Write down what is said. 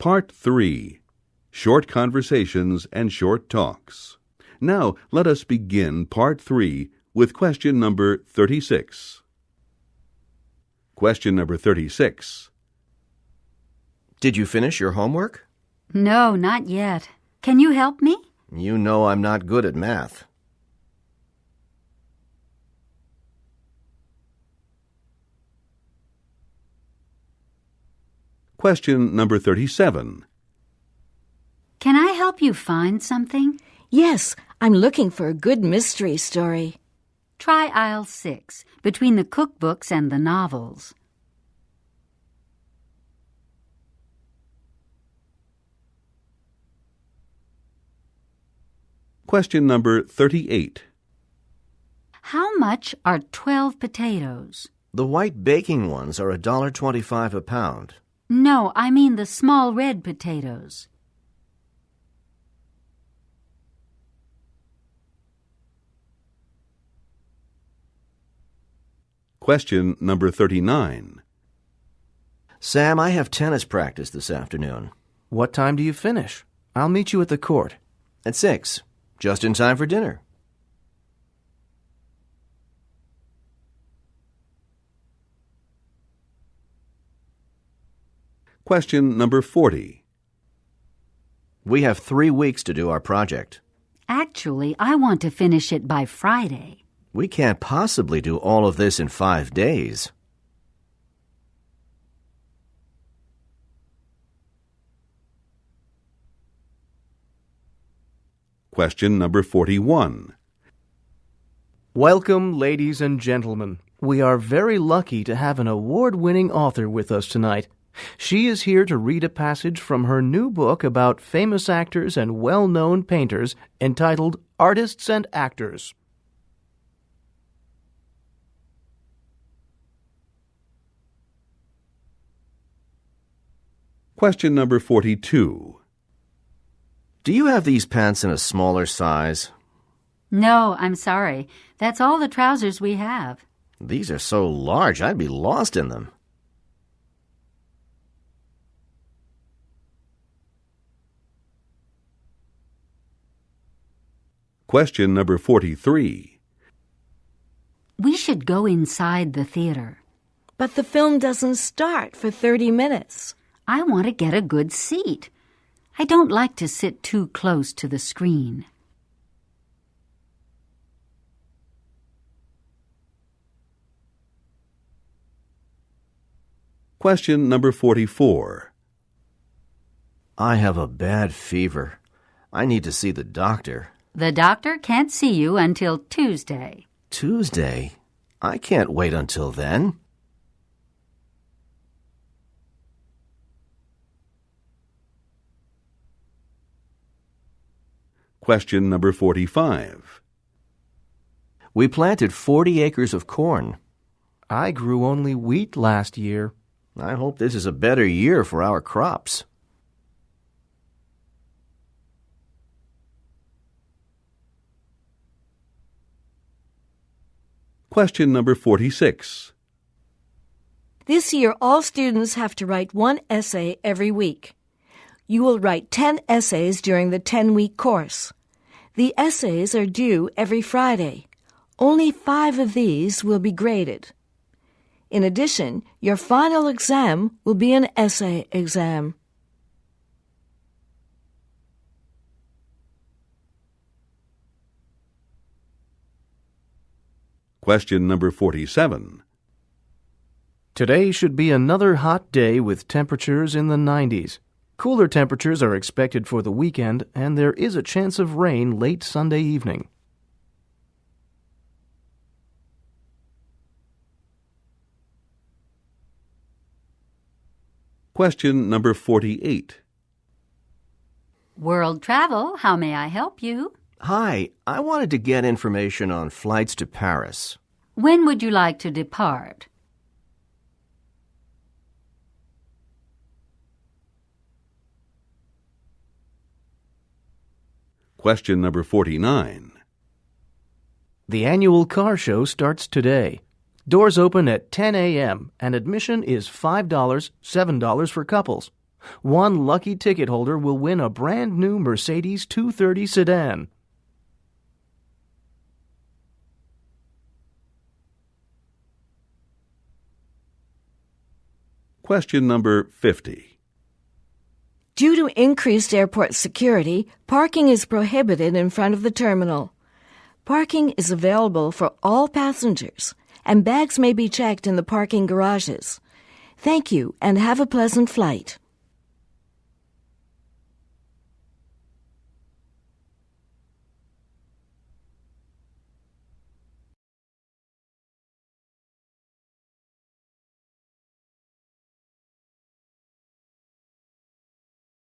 Part 3. Short Conversations and Short Talks. Now, let us begin Part 3 with question number 36. Question number 36. Did you finish your homework? No, not yet. Can you help me? You know I'm not good at math. Question number 37. Can I help you find something? Yes, I'm looking for a good mystery story. Try aisle 6, between the cookbooks and the novels. Question number 38. How much are 12 potatoes? The white baking ones are $1.25 a pound. No, I mean the small red potatoes. Question number 39. Sam, I have tennis practice this afternoon. What time do you finish? I'll meet you at the court. At 6, just in time for dinner. Question number 40. We have 3 weeks to do our project. Actually, I want to finish it by Friday. We can't possibly do all of this in 5 days. Question number 41. Welcome, ladies and gentlemen. We are very lucky to have an award-winning author with us tonight. She is here to read a passage from her new book about famous actors and well-known painters entitled Artists and Actors. Question number 42. Do you have these pants in a smaller size? No, I'm sorry. That's all the trousers we have. These are so large, I'd be lost in them. Question number 43. We should go inside the theater. But the film doesn't start for 30 minutes. I want to get a good seat. I don't like to sit too close to the screen. Question number 44. I have a bad fever. I need to see the doctor. The doctor can't see you until Tuesday. Tuesday? I can't wait until then. Question number 45. We planted 40 acres of corn. I grew only wheat last year. I hope this is a better year for our crops. Question number 46. This year, all students have to write one essay every week. You will write 10 essays during the 10-week course. The essays are due every Friday. Only 5 of these will be graded. In addition, your final exam will be an essay exam. Question number 47. Today should be another hot day with temperatures in the 90s. Cooler temperatures are expected for the weekend, and there is a chance of rain late Sunday evening. Question number 48. World travel, how may I help you? Hi, I wanted to get information on flights to Paris. When would you like to depart? Question number 49. The annual car show starts today. Doors open at 10 a.m. and admission is $5, $7 for couples. One lucky ticket holder will win a brand new Mercedes 230 sedan. Question number 50. Due to increased airport security, parking is prohibited in front of the terminal. Parking is available for all passengers, and bags may be checked in the parking garages. Thank you, and have a pleasant flight.